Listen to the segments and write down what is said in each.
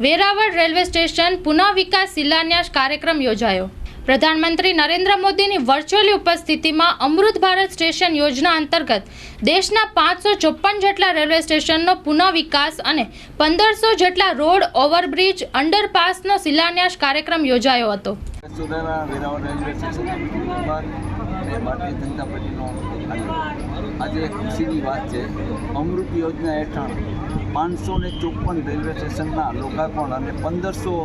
Veraval railway station પુનઃ વિકાસ શિલાન્યાસ કાર્યક્રમ યોજાયો। પ્રધાનમંત્રી નરેન્દ્ર મોદીની વર્ચ્યુઅલી ઉપસ્થિતિમાં અમૃત ભારત સ્ટેશન યોજના અંતર્ગત દેશના 554 જેટલા રેલવે સ્ટેશનનો પુનઃ વિકાસ અને 1500 જેટલા રોડ, ઓવરબ્રિજ, અંડરપાસનો શિલાન્યાસ કાર્યક્રમ યોજાયો હતો। भारतीय जनता पार्टी आज एक खुशी की बात है। अमृत योजना हेठळ 554 रेलवे स्टेशन लोकार्पण और 1500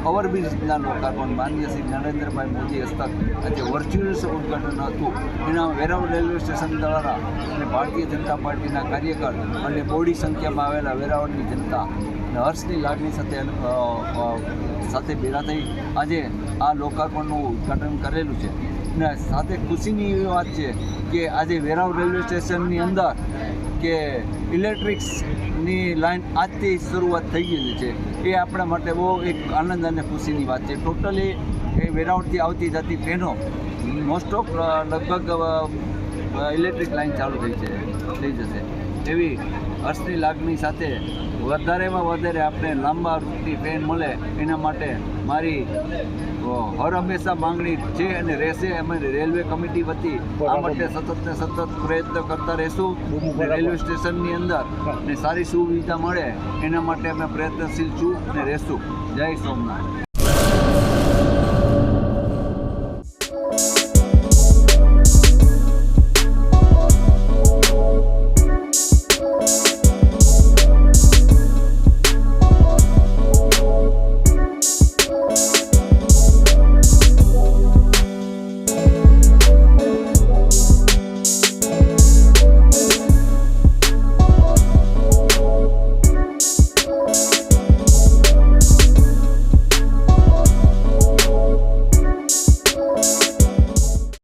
ओवरब्रिज लोकार्पण माननीय श्री नरेंद्र भाई मोदी हस्तक आज वर्च्युअल उद्घाटन हतुं। वेरावळ रेलवे स्टेशन द्वारा भारतीय जनता पार्टी कार्यकर और बड़ी संख्या में आवेला वेरावळनी जनता हर्षनी लागणी साथे भेगा थई आज आ लोकार्पणનું उद्घाटन करेलुं छे। साथे खुशीनी एवी वात छे कि आज वेरावळ रेलवे स्टेशननी अंदर के इलेक्ट्रिक्सनी लाइन आजथी शरूआत थई गई छे। ए आपणा माटे बहु एक आनंद अने खुशीनी वात छे। टोटली ए वेरावळथी आवती जती ट्रेनो मोस्ट ऑफ लगभग इलेक्ट्रिक लाइन चालू थई जशे एवी हर्षनी लागणी साथे વધારેમાં વધારે આપણે લાંબા રૂટની ટ્રેન મળે એના માટે મારી હર હંમેશા માંગણી છે અને રહેશે। અમે રેલવે કમિટી વતી આ માટે સતત પ્રયત્ન કરતા રહીશું। રેલવે સ્ટેશનની અંદર સારી સુવિધા મળે એના માટે અમે પ્રયત્નશીલ છું અને રહીશું। જય સોમનાથ।